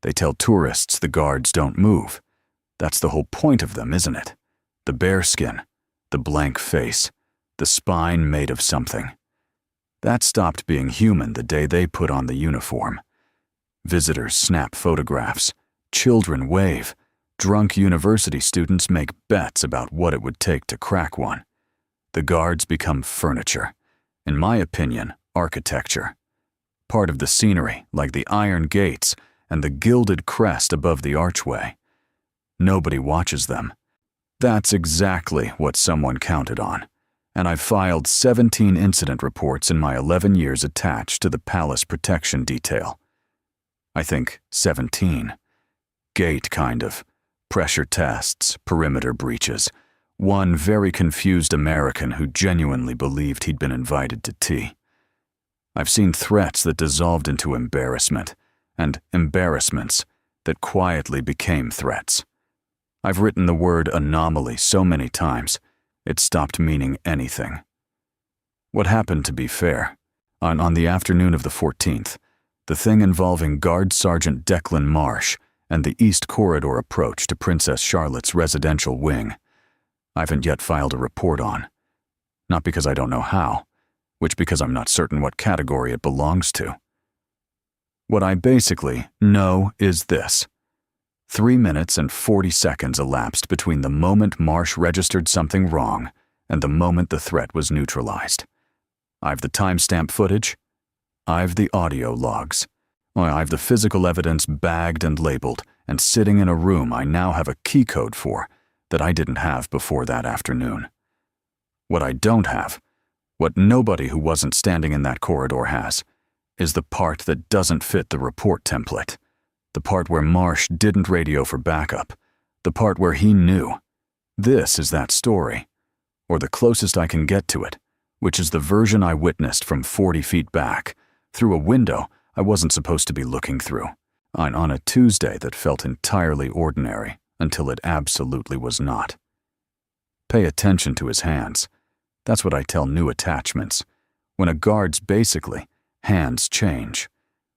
They tell tourists the guards don't move. That's the whole point of them, isn't it? The bearskin, the blank face, the spine made of something. That stopped being human the day they put on the uniform. Visitors snap photographs, children wave, drunk university students make bets about what it would take to crack one. The guards become furniture. In my opinion, architecture. Part of the scenery, like the iron gates and the gilded crest above the archway. Nobody watches them. That's exactly what someone counted on. And I've filed 17 incident reports in my 11 years attached to the Palace Protection Detail. I think 17. Gate, kind of. Pressure tests, perimeter breaches. One very confused American who genuinely believed he'd been invited to tea. I've seen threats that dissolved into embarrassment, and embarrassments that quietly became threats. I've written the word anomaly so many times, it stopped meaning anything. What happened, to be fair, on the afternoon of the 14th, the thing involving Guard Sergeant Declan Marsh and the East Corridor approach to Princess Charlotte's residential wing, I haven't yet filed a report on. Not because I don't know how, which because I'm not certain what category it belongs to. What I basically know is this. 3 minutes and 40 seconds elapsed between the moment Marsh registered something wrong and the moment the threat was neutralized. I've the timestamp footage. I've the audio logs. I've the physical evidence bagged and labeled and sitting in a room I now have a key code for that I didn't have before that afternoon. What I don't have, what nobody who wasn't standing in that corridor has, is the part that doesn't fit the report template. The part where Marsh didn't radio for backup. The part where he knew. This is that story. Or the closest I can get to it, which is the version I witnessed from 40 feet back, through a window I wasn't supposed to be looking through, on a Tuesday that felt entirely ordinary until it absolutely was not. Pay attention to his hands. That's what I tell new attachments. When a guard's basically, hands change.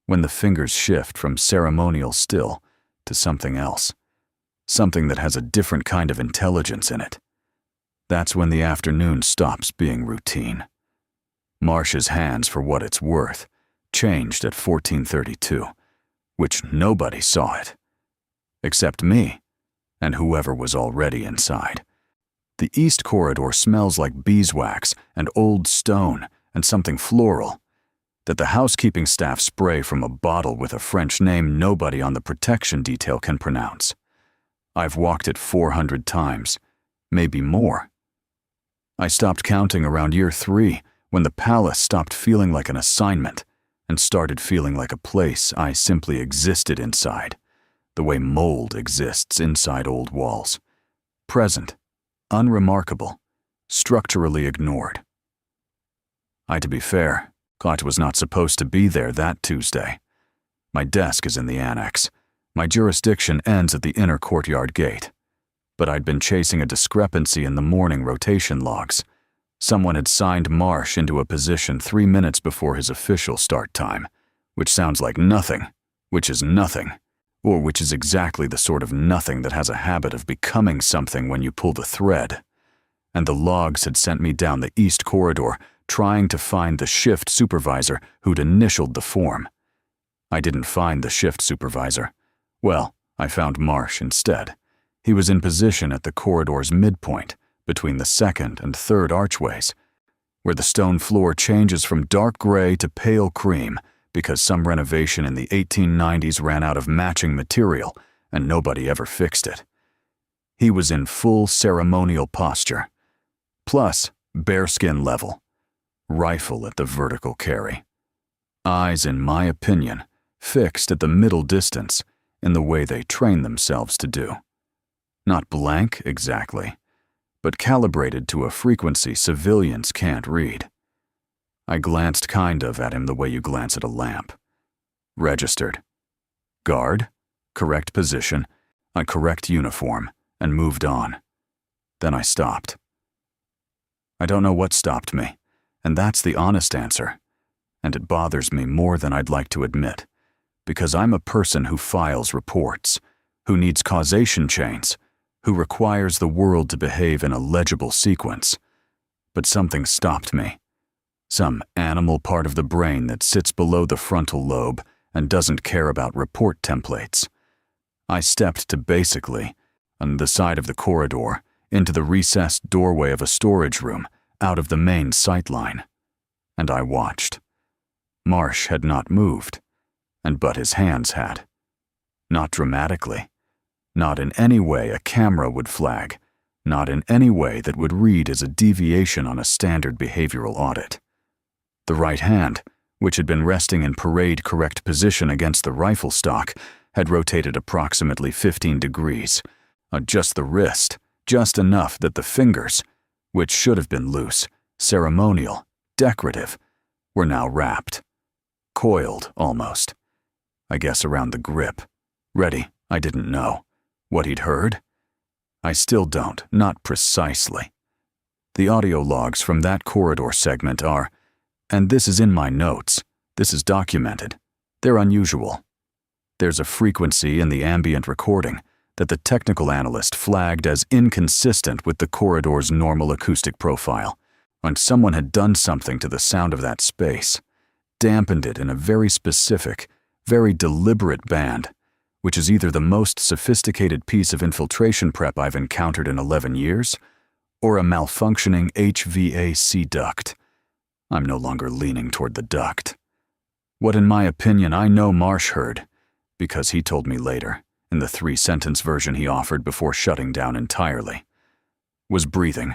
When the fingers shift from ceremonial still to something else. Something that has a different kind of intelligence in it. That's when the afternoon stops being routine. Marsh's hands, for what it's worth, changed at 14:32, which nobody saw it. Except me, and whoever was already inside. The East Corridor smells like beeswax and old stone and something floral that the housekeeping staff spray from a bottle with a French name nobody on the protection detail can pronounce. I've walked it 400 times, maybe more. I stopped counting around year 3 when the palace stopped feeling like an assignment and started feeling like a place I simply existed inside, the way mold exists inside old walls. Present, unremarkable, structurally ignored. To be fair, I was not supposed to be there that Tuesday. My desk is in the annex. My jurisdiction ends at the inner courtyard gate. But I'd been chasing a discrepancy in the morning rotation logs. Someone had signed Marsh into a position 3 minutes before his official start time, which sounds like nothing, which is nothing, or which is exactly the sort of nothing that has a habit of becoming something when you pull the thread. And the logs had sent me down the East Corridor trying to find the shift supervisor who'd initialed the form. I didn't find the shift supervisor. Well, I found Marsh instead. He was in position at the corridor's midpoint, between the second and third archways, where the stone floor changes from dark gray to pale cream because some renovation in the 1890s ran out of matching material and nobody ever fixed it. He was in full ceremonial posture, plus bearskin level. Rifle at the vertical carry. Eyes, in my opinion, fixed at the middle distance in the way they train themselves to do. Not blank, exactly, but calibrated to a frequency civilians can't read. I glanced kind of at him the way you glance at a lamp. Registered. Guard, correct position, a correct uniform, and moved on. Then I stopped. I don't know what stopped me. And that's the honest answer, and it bothers me more than I'd like to admit, because I'm a person who files reports, who needs causation chains, who requires the world to behave in a legible sequence. But something stopped me. Some animal part of the brain that sits below the frontal lobe and doesn't care about report templates. I stepped to basically, on the side of the corridor, into the recessed doorway of a storage room, out of the main sightline. And I watched. Marsh had not moved, but his hands had. Not dramatically. Not in any way a camera would flag. Not in any way that would read as a deviation on a standard behavioral audit. The right hand, which had been resting in parade-correct position against the rifle stock, had rotated approximately 15 degrees. Just the wrist, just enough that the fingers, which should have been loose, ceremonial, decorative, were now wrapped. Coiled, almost. I guess around the grip. Ready, I didn't know. What he'd heard? I still don't, not precisely. The audio logs from that corridor segment are, and this is in my notes, this is documented, they're unusual. There's a frequency in the ambient recording that the technical analyst flagged as inconsistent with the corridor's normal acoustic profile, when someone had done something to the sound of that space, dampened it in a very specific, very deliberate band, which is either the most sophisticated piece of infiltration prep I've encountered in 11 years, or a malfunctioning HVAC duct. I'm no longer leaning toward the duct. What in my opinion I know Marsh heard, because he told me later, in the 3-sentence version he offered before shutting down entirely, was breathing.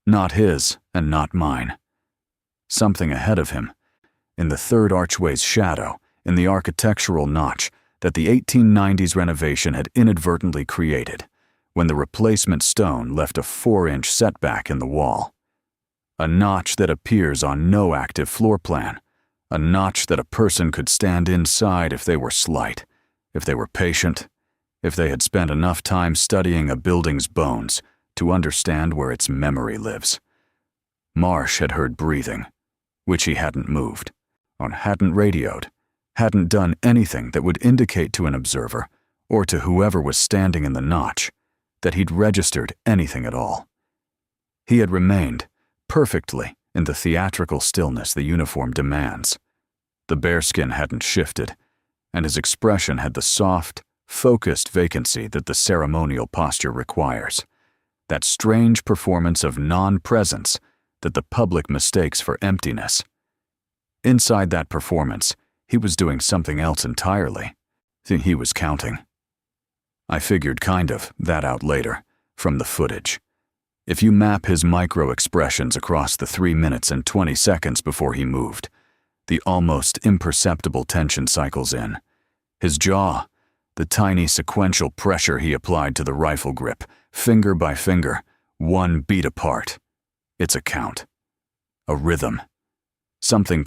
Not his and not mine. Something ahead of him, in the third archway's shadow, in the architectural notch that the 1890s renovation had inadvertently created, when the replacement stone left a 4-inch setback in the wall. A notch that appears on no active floor plan, a notch that a person could stand inside if they were slight, if they were patient, if they had spent enough time studying a building's bones to understand where its memory lives. Marsh had heard breathing, which he hadn't moved, or hadn't radioed, hadn't done anything that would indicate to an observer, or to whoever was standing in the notch, that he'd registered anything at all. He had remained, perfectly, in the theatrical stillness the uniform demands. The bearskin hadn't shifted, and his expression had the soft, focused vacancy that the ceremonial posture requires. That strange performance of non-presence that the public mistakes for emptiness. Inside that performance, he was doing something else entirely. He was counting. I figured that out later, from the footage. If you map his micro-expressions across the 3 minutes and 20 seconds before he moved, the almost imperceptible tension cycles in. His jaw, the tiny sequential pressure he applied to the rifle grip, finger by finger, one beat apart. It's a count. A rhythm. Something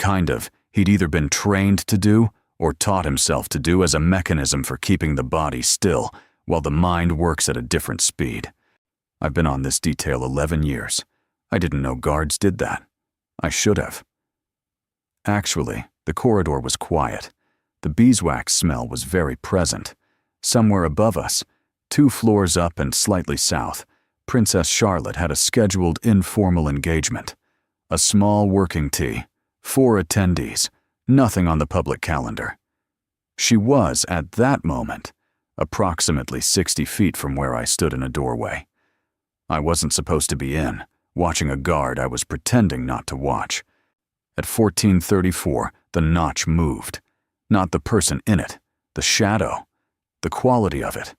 he'd either been trained to do or taught himself to do as a mechanism for keeping the body still while the mind works at a different speed. I've been on this detail 11 years. I didn't know guards did that. I should have. Actually, the corridor was quiet. The beeswax smell was very present. Somewhere above us, 2 floors up and slightly south, Princess Charlotte had a scheduled informal engagement. A small working tea, 4 attendees, nothing on the public calendar. She was, at that moment, approximately 60 feet from where I stood in a doorway. I wasn't supposed to be in, watching a guard I was pretending not to watch. At 14:34, the notch moved. Not the person in it, the shadow, the quality of it.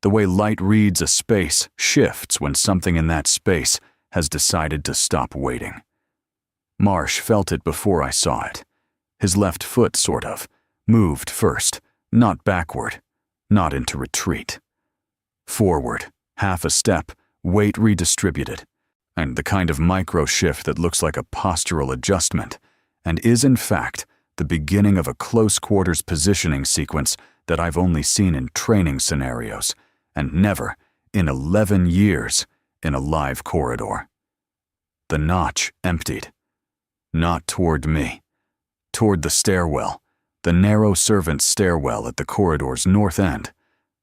The way light reads a space shifts when something in that space has decided to stop waiting. Marsh felt it before I saw it. His left foot, moved first, not backward, not into retreat. Forward, half a step, weight redistributed, and the kind of micro-shift that looks like a postural adjustment, and is in fact the beginning of a close-quarters positioning sequence that I've only seen in training scenarios, and never, in 11 years, in a live corridor. The notch emptied. Not toward me. Toward the stairwell, The narrow servants' stairwell at the corridor's north end,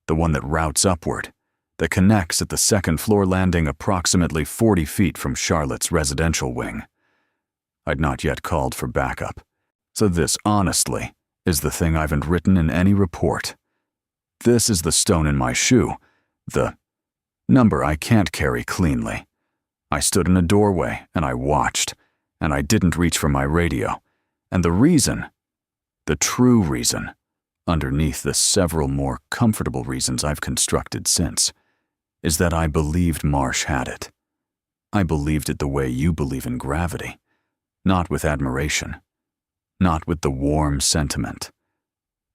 the one that routes upward, that connects at the second-floor landing approximately 40 feet from Charlotte's residential wing. I'd not yet called for backup, so this, honestly, is the thing I haven't written in any report. This is the stone in my shoe, the number I can't carry cleanly. I stood in a doorway, and I watched, and I didn't reach for my radio. And the reason, the true reason, underneath the several more comfortable reasons I've constructed since, is that I believed Marsh had it. I believed it the way you believe in gravity, not with admiration, not with the warm sentiment,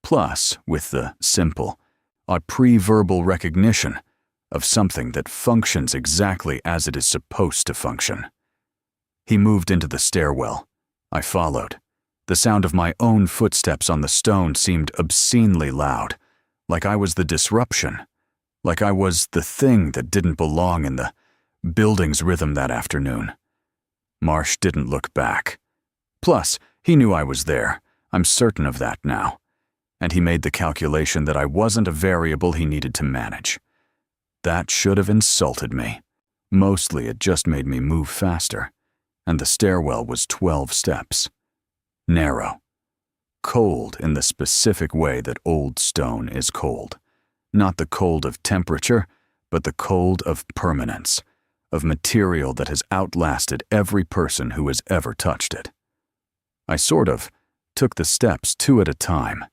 plus with the simple, pre-verbal recognition of something that functions exactly as it is supposed to function. He moved into the stairwell. I followed. The sound of my own footsteps on the stone seemed obscenely loud, like I was the disruption, like I was the thing that didn't belong in the building's rhythm that afternoon. Marsh didn't look back. Plus, he knew I was there. I'm certain of that now. And he made the calculation that I wasn't a variable he needed to manage. That should have insulted me. Mostly it just made me move faster. And the stairwell was 12 steps. Narrow. Cold in the specific way that old stone is cold. Not the cold of temperature, but the cold of permanence, of material that has outlasted every person who has ever touched it. I sort of took the steps 2 at a time.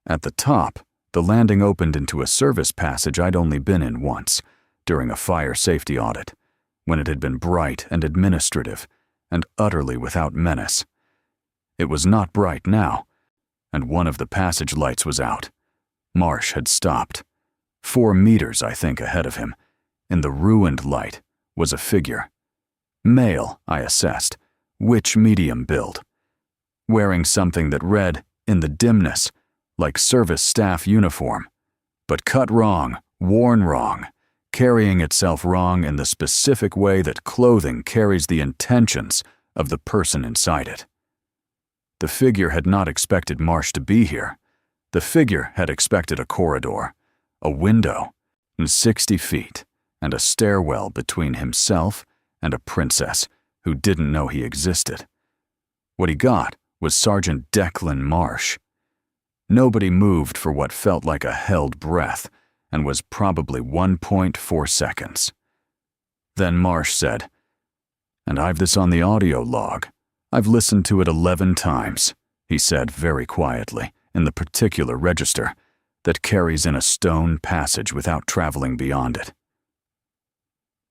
At the top, the landing opened into a service passage I'd only been in once, during a fire safety audit, when it had been bright and administrative, and utterly without menace. It was not bright now, and one of the passage lights was out. Marsh had stopped. 4 meters, I think, ahead of him. In the ruined light was a figure. Male, I assessed, which medium build. Wearing something that read, in the dimness, like service staff uniform, but cut wrong, worn wrong, carrying itself wrong in the specific way that clothing carries the intentions of the person inside it. The figure had not expected Marsh to be here. The figure had expected a corridor, a window, and 60 feet, and a stairwell between himself and a princess who didn't know he existed. What he got was Sergeant Declan Marsh. Nobody moved for what felt like a held breath, and was probably 1.4 seconds. Then Marsh said, "And I've this on the audio log. I've listened to it 11 times, he said very quietly, in the particular register that carries in a stone passage without traveling beyond it.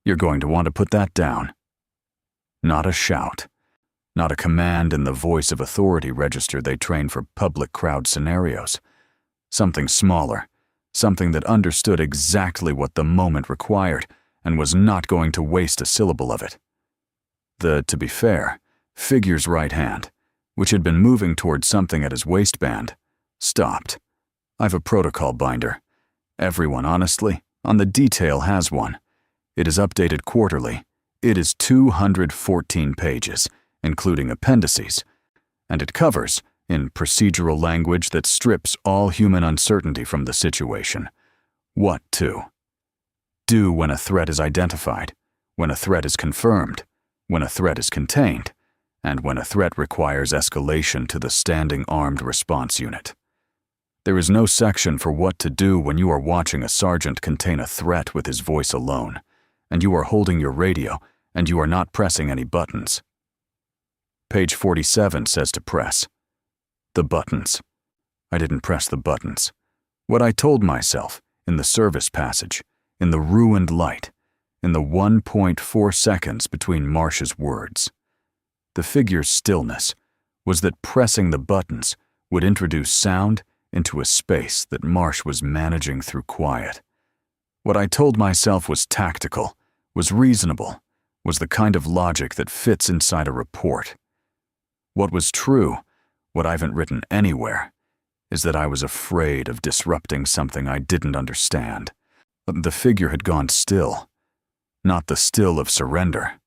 You're going to want to put that down." Not a shout, not a command in the voice of authority register they train for public crowd scenarios. Something smaller, something that understood exactly what the moment required and was not going to waste a syllable of it. To be fair, figure's right hand, which had been moving toward something at his waistband, stopped. I've a protocol binder. Everyone, honestly, on the detail has one. It is updated quarterly. It is 214 pages, including appendices, and it covers, in procedural language that strips all human uncertainty from the situation, what to do when a threat is identified, when a threat is confirmed, when a threat is contained, and when a threat requires escalation to the standing armed response unit. There is no section for what to do when you are watching a sergeant contain a threat with his voice alone, and you are holding your radio, and you are not pressing any buttons. Page 47 says to press the buttons. I didn't press the buttons. What I told myself, in the service passage, in the ruined light, in the 1.4 seconds between Marsh's words. The figure's stillness was that pressing the buttons would introduce sound into a space that Marsh was managing through quiet. What I told myself was tactical, was reasonable, was the kind of logic that fits inside a report. What was true, what I haven't written anywhere, is that I was afraid of disrupting something I didn't understand. The figure had gone still. Not the still of surrender.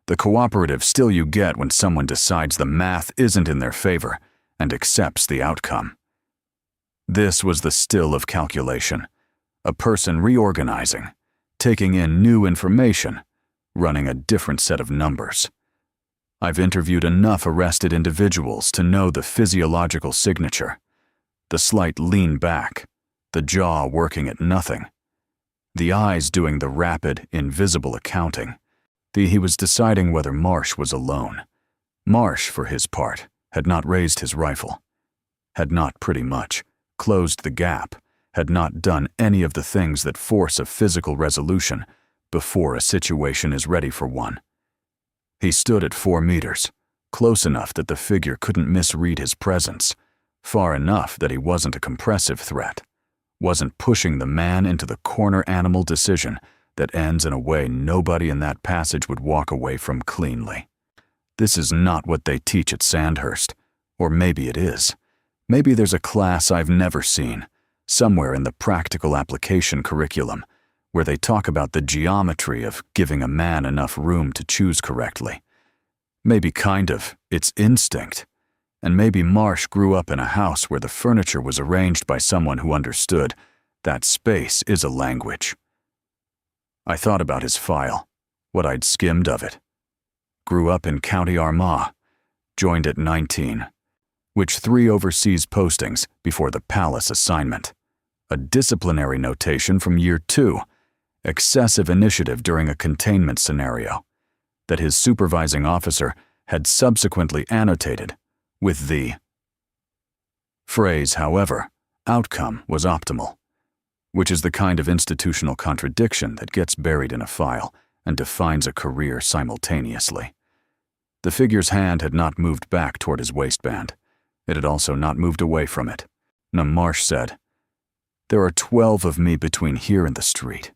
The cooperative still you get when someone decides the math isn't in their favor and accepts the outcome. This was the still of calculation, a person reorganizing, taking in new information, running a different set of numbers. I've interviewed enough arrested individuals to know the physiological signature, the slight lean back, the jaw working at nothing, the eyes doing the rapid, invisible accounting. He was deciding whether Marsh was alone. Marsh, for his part, had not raised his rifle, had not pretty much closed the gap, had not done any of the things that force a physical resolution before a situation is ready for one. He stood at 4 meters, close enough that the figure couldn't misread his presence, far enough that he wasn't a compressive threat, wasn't pushing the man into the corner animal decision that ends in a way nobody in that passage would walk away from cleanly. This is not what they teach at Sandhurst, or maybe it is. Maybe there's a class I've never seen, somewhere in the practical application curriculum, where they talk about the geometry of giving a man enough room to choose correctly. Maybe it's instinct. And maybe Marsh grew up in a house where the furniture was arranged by someone who understood that space is a language. I thought about his file, what I'd skimmed of it. Grew up in County Armagh, joined at 19, which 3 overseas postings before the Palace assignment. A disciplinary notation from year 2, excessive initiative during a containment scenario, that his supervising officer had subsequently annotated with the phrase, however, outcome was optimal, which is the kind of institutional contradiction that gets buried in a file and defines a career simultaneously. The figure's hand had not moved back toward his waistband. It had also not moved away from it. Marsh said, "There are 12 of me between here and the street."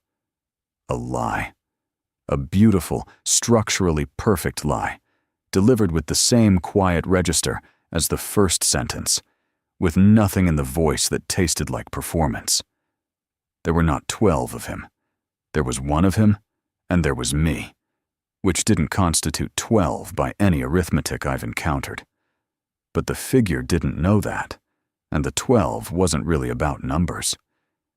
A lie. A beautiful, structurally perfect lie, delivered with the same quiet register as the first sentence, with nothing in the voice that tasted like performance. There were not 12 of him. There was 1 of him, and there was me, which didn't constitute 12 by any arithmetic I've encountered. But the figure didn't know that, and the 12 wasn't really about numbers.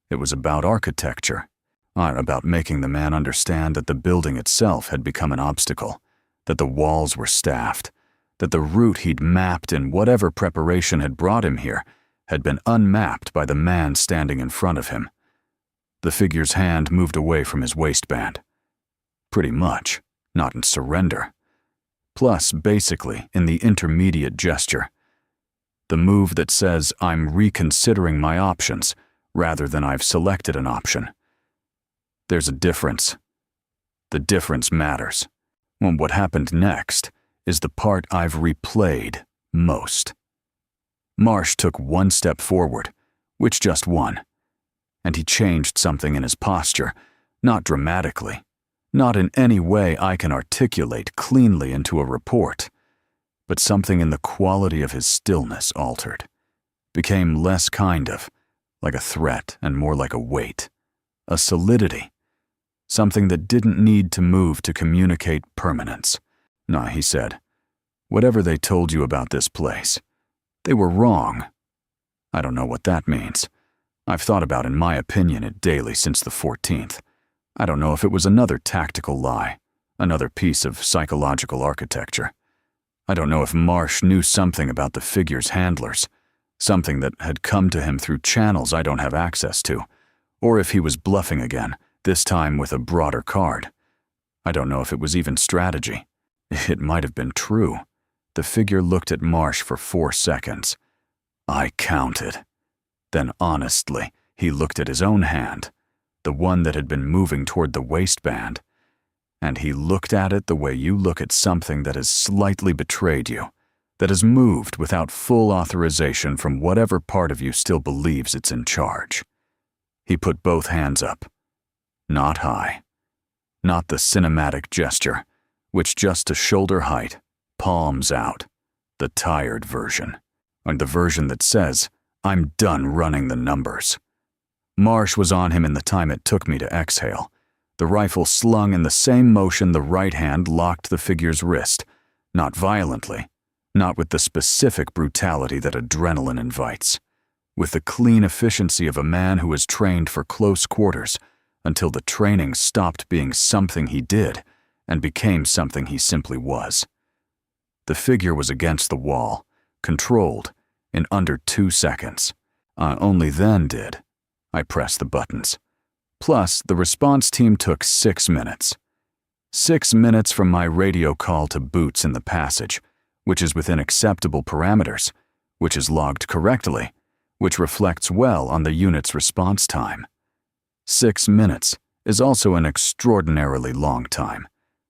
It was about architecture, about making the man understand that the building itself had become an obstacle, that the walls were staffed, that the route he'd mapped in whatever preparation had brought him here had been unmapped by the man standing in front of him. The figure's hand moved away from his waistband. Pretty much, not in surrender. Plus, basically, in the intermediate gesture. The move that says I'm reconsidering my options rather than I've selected an option. There's a difference. The difference matters. Well, what happened next is the part I've replayed most. Marsh took 1 step forward, which just one, and he changed something in his posture, not dramatically, not in any way I can articulate cleanly into a report, but something in the quality of his stillness altered, became less like a threat and more like a weight, a solidity, something that didn't need to move to communicate permanence. "Nah," he said, "whatever they told you about this place, they were wrong." I don't know what that means. I've thought about, in my opinion, it daily since the 14th. I don't know if it was another tactical lie, another piece of psychological architecture. I don't know if Marsh knew something about the figure's handlers, something that had come to him through channels I don't have access to, or if he was bluffing again, this time with a broader card. I don't know if it was even strategy. It might have been true. The figure looked at Marsh for 4 seconds. I counted. Then honestly, he looked at his own hand, the one that had been moving toward the waistband, and he looked at it the way you look at something that has slightly betrayed you, that has moved without full authorization from whatever part of you still believes it's in charge. He put both hands up. Not high. Not the cinematic gesture, which just to shoulder height, palms out. The tired version. Or the version that says, I'm done running the numbers. Marsh was on him in the time it took me to exhale, the rifle slung in the same motion the right hand locked the figure's wrist, not violently, not with the specific brutality that adrenaline invites, with the clean efficiency of a man who was trained for close quarters until the training stopped being something he did and became something he simply was. The figure was against the wall, controlled, in under 2 seconds. Only then did I press the buttons. Plus, the response team took 6 minutes. 6 minutes from my radio call to Boots in the passage, which is within acceptable parameters, which is logged correctly, which reflects well on the unit's response time. 6 minutes is also an extraordinarily long time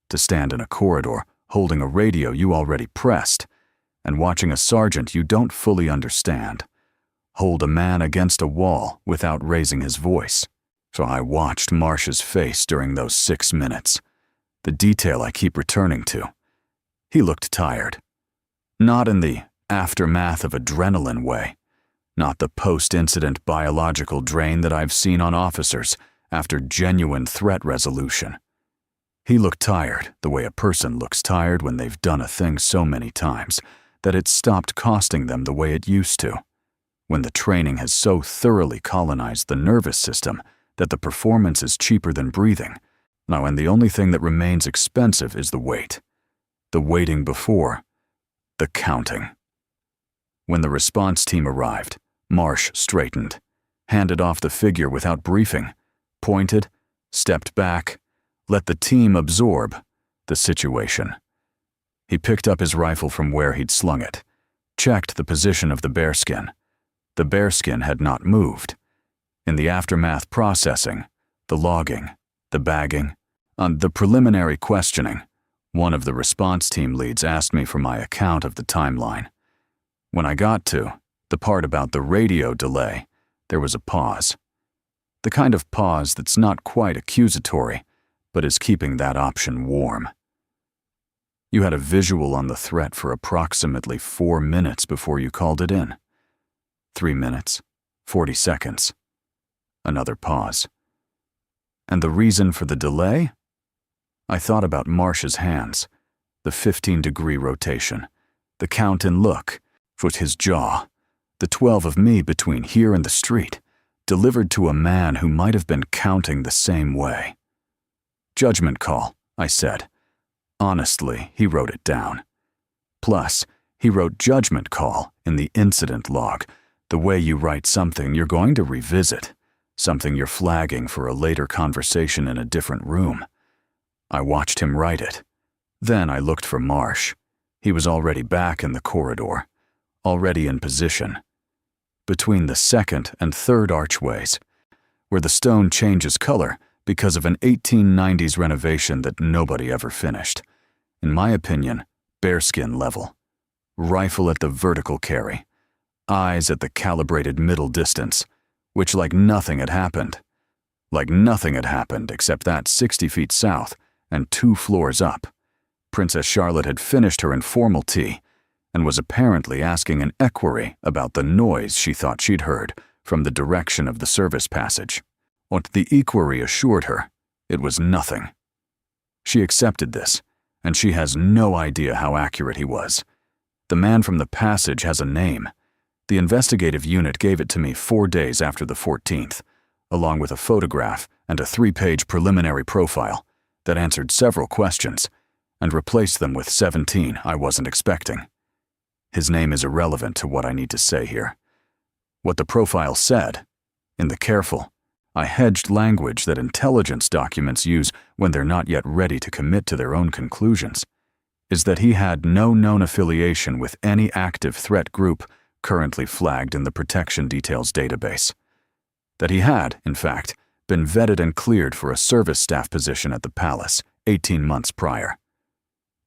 to stand in a corridor holding a radio you already pressed and watching a sergeant you don't fully understand hold a man against a wall without raising his voice. So I watched Marsh's face during those 6 minutes, the detail I keep returning to. He looked tired. Not in the aftermath of adrenaline way, not the post-incident biological drain that I've seen on officers after genuine threat resolution. He looked tired the way a person looks tired when they've done a thing so many times that it's stopped costing them the way it used to, when the training has so thoroughly colonized the nervous system that the performance is cheaper than breathing. Now, and the only thing that remains expensive is the wait. The waiting before, the counting. When the response team arrived, Marsh straightened, handed off the figure without briefing, pointed, stepped back, let the team absorb the situation. He picked up his rifle from where he'd slung it, checked the position of the bearskin. The bearskin had not moved. In the aftermath processing, the logging, the bagging, the preliminary questioning, one of the response team leads asked me for my account of the timeline. When I got to the part about the radio delay, there was a pause. The kind of pause that's not quite accusatory, but is keeping that option warm. You had a visual on the threat for approximately 4 minutes before you called it in. 3 minutes, 40 seconds. Another pause. And the reason for the delay? I thought about Marsh's hands, the 15-degree rotation, the count and look, with his jaw, the 12 of me between here and the street, delivered to a man who might have been counting the same way. Judgment call, I said. Honestly, he wrote it down. Plus, he wrote judgment call in the incident log, the way you write something you're going to revisit, something you're flagging for a later conversation in a different room. I watched him write it. Then I looked for Marsh. He was already back in the corridor, already in position, between the second and third archways, where the stone changes color because of an 1890s renovation that nobody ever finished. In my opinion, bearskin level. Rifle at the vertical carry. Eyes at the calibrated middle distance, which like nothing had happened. Like nothing had happened except that 60 feet south and 2 floors up. Princess Charlotte had finished her informal tea and was apparently asking an equerry about the noise she thought she'd heard from the direction of the service passage. What the equerry assured her, it was nothing. She accepted this, and she has no idea how accurate he was. The man from the passage has a name. The investigative unit gave it to me 4 days after the 14th, along with a photograph and a 3-page preliminary profile that answered several questions and replaced them with 17 I wasn't expecting. His name is irrelevant to what I need to say here. What the profile said, in the careful, I hedged language that intelligence documents use when they're not yet ready to commit to their own conclusions, is that he had no known affiliation with any active threat group currently flagged in the protection details database. That he had, in fact, been vetted and cleared for a service staff position at the palace 18 months prior.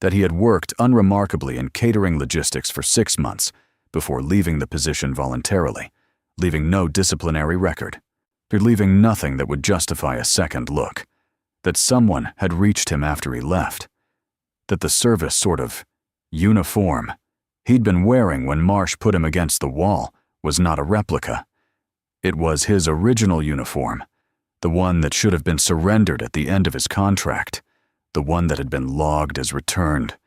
That he had worked unremarkably in catering logistics for 6 months before leaving the position voluntarily, leaving no disciplinary record, leaving nothing that would justify a second look. That someone had reached him after he left. That the service sort of uniform he'd been wearing when Marsh put him against the wall was not a replica. It was his original uniform, the one that should have been surrendered at the end of his contract, the one that had been logged as returned,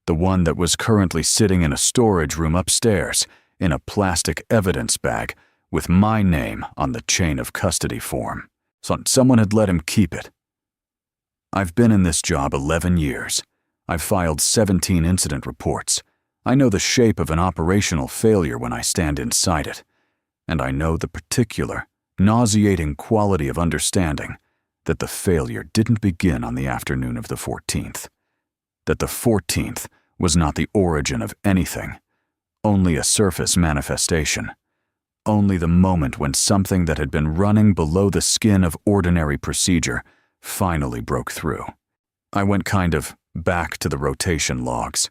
the one that was currently sitting in a storage room upstairs in a plastic evidence bag with my name on the chain of custody form. So someone had let him keep it. I've been in this job 11 years. I've filed 17 incident reports. I know the shape of an operational failure when I stand inside it. And I know the particular, nauseating quality of understanding that the failure didn't begin on the afternoon of the 14th. That the 14th was not the origin of anything, only a surface manifestation. Only the moment when something that had been running below the skin of ordinary procedure finally broke through. I went kind of back to the rotation logs,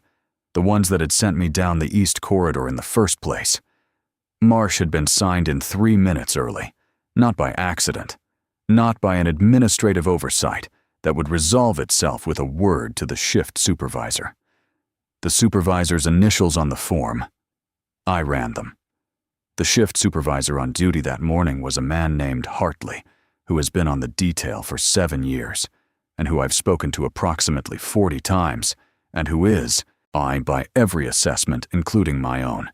the ones that had sent me down the east corridor in the first place. Marsh had been signed in 3 minutes early, not by accident, not by an administrative oversight that would resolve itself with a word to the shift supervisor. The supervisor's initials on the form. I ran them. The shift supervisor on duty that morning was a man named Hartley, who has been on the detail for 7 years, and who I've spoken to approximately 40 times, and who is, by every assessment, including my own,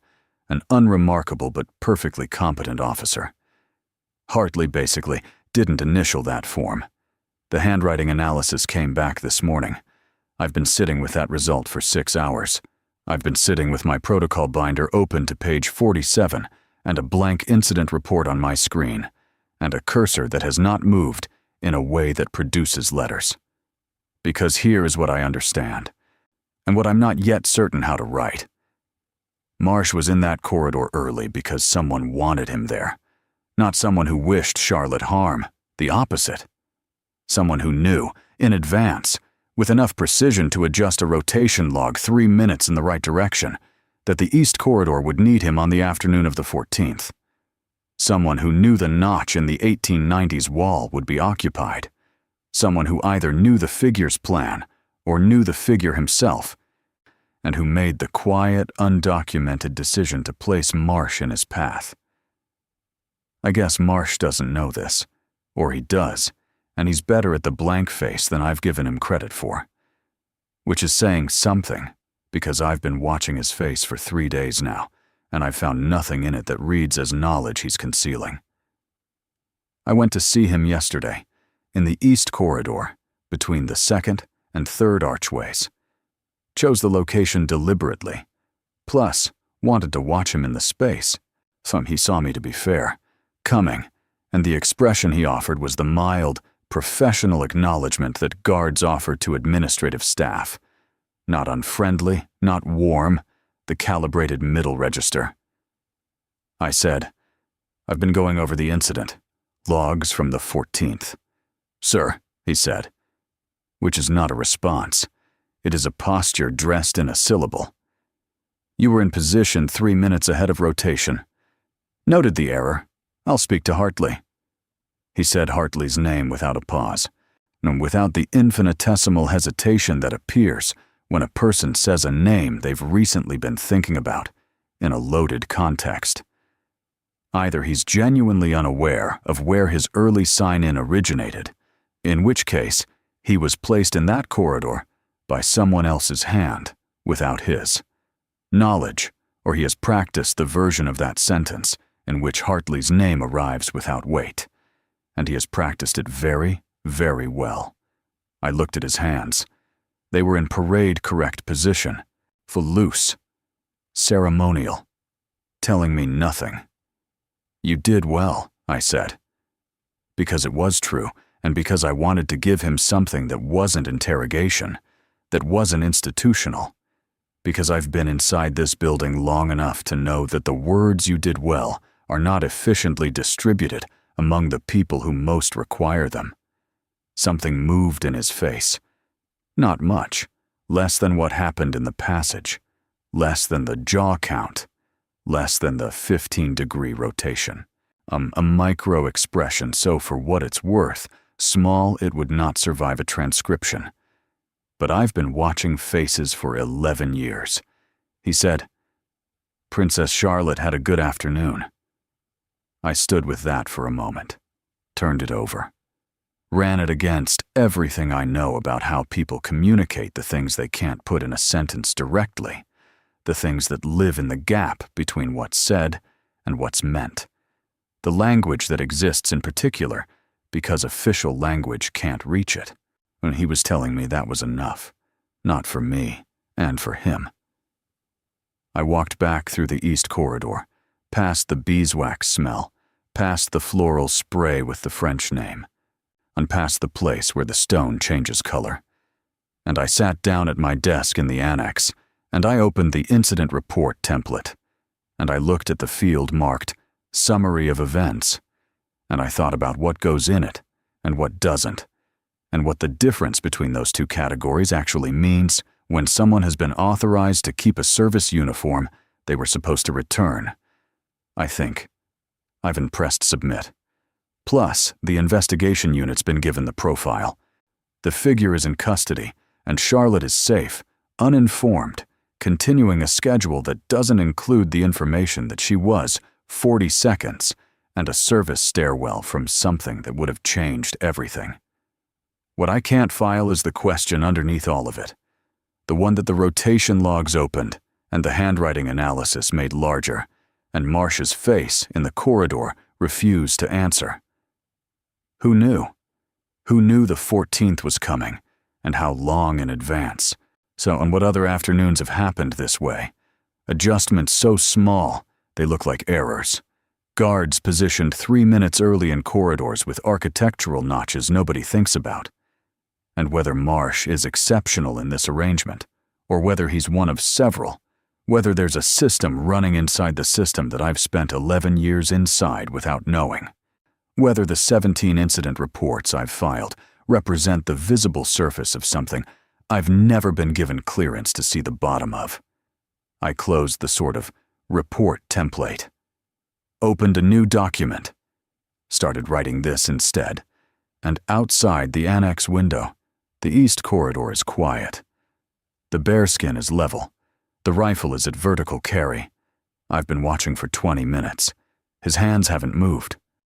an unremarkable but perfectly competent officer. Hartley basically didn't initial that form. The handwriting analysis came back this morning. I've been sitting with that result for 6 hours. I've been sitting with my protocol binder open to page 47 and a blank incident report on my screen, and a cursor that has not moved in a way that produces letters. Because here is what I understand, and what I'm not yet certain how to write. Marsh was in that corridor early because someone wanted him there. Not someone who wished Charlotte harm, the opposite. Someone who knew, in advance, with enough precision to adjust a rotation log 3 minutes in the right direction, that the east corridor would need him on the afternoon of the 14th. Someone who knew the notch in the 1890s wall would be occupied. Someone who either knew the figure's plan or knew the figure himself, and who made the quiet, undocumented decision to place Marsh in his path. I guess Marsh doesn't know this, or he does, and he's better at the blank face than I've given him credit for. Which is saying something, because I've been watching his face for 3 days now, and I've found nothing in it that reads as knowledge he's concealing. I went to see him yesterday, in the east corridor, between the second and third archways. Chose the location deliberately, plus wanted to watch him in the space. He saw me, to be fair, coming, and the expression he offered was the mild, professional acknowledgement that guards offer to administrative staff. Not unfriendly, not warm, the calibrated middle register. I said, "I've been going over the incident. Logs from the 14th. "Sir," he said, which is not a response. It is a posture dressed in a syllable. "You were in position 3 minutes ahead of rotation. Noted the error. I'll speak to Hartley." He said Hartley's name without a pause, and without the infinitesimal hesitation that appears when a person says a name they've recently been thinking about, in a loaded context. Either he's genuinely unaware of where his early sign-in originated, in which case he was placed in that corridor by someone else's hand without his knowledge, or he has practiced the version of that sentence in which Hartley's name arrives without weight, and he has practiced it very, very well. I looked at his hands. They were in parade-correct position, full loose, ceremonial, telling me nothing. "You did well," I said. Because it was true, and because I wanted to give him something that wasn't interrogation, that wasn't institutional. Because I've been inside this building long enough to know that the words "you did well" are not efficiently distributed among the people who most require them. Something moved in his face. Not much, less than what happened in the passage, less than the jaw count, less than the 15-degree rotation. A micro-expression, so for what it's worth, small it would not survive a transcription. But I've been watching faces for 11 years. He said, "Princess Charlotte had a good afternoon." I stood with that for a moment, turned it over. ran it against everything I know about how people communicate the things they can't put in a sentence directly, the things that live in the gap between what's said and what's meant. The language that exists in particular because official language can't reach it. And he was telling me that was enough, not for me and for him. I walked back through the east corridor, past the beeswax smell, past the floral spray with the French name, and past the place where the stone changes color. And I sat down at my desk in the annex, and I opened the incident report template, and I looked at the field marked Summary of Events, and I thought about what goes in it and what doesn't, and what the difference between those two categories actually means when someone has been authorized to keep a service uniform they were supposed to return. I think I've pressed submit. Plus, the investigation unit's been given the profile. The figure is in custody, and Charlotte is safe, uninformed, continuing a schedule that doesn't include the information that she was 40 seconds and a service stairwell from something that would have changed everything. What I can't file is the question underneath all of it, the one that the rotation logs opened and the handwriting analysis made larger, and Marcia's face in the corridor refused to answer. Who knew? Who knew the 14th was coming, and how long in advance? So, and what other afternoons have happened this way? Adjustments so small, they look like errors. Guards positioned 3 minutes early in corridors with architectural notches nobody thinks about. And whether Marsh is exceptional in this arrangement, or whether he's one of several, whether there's a system running inside the system that I've spent 11 years inside without knowing, whether the 17 incident reports I've filed represent the visible surface of something I've never been given clearance to see the bottom of. I closed the sort of report template, opened a new document, started writing this instead, and outside the annex window, the east corridor is quiet. The bearskin is level. The rifle is at vertical carry. I've been watching for 20 minutes. His hands haven't moved.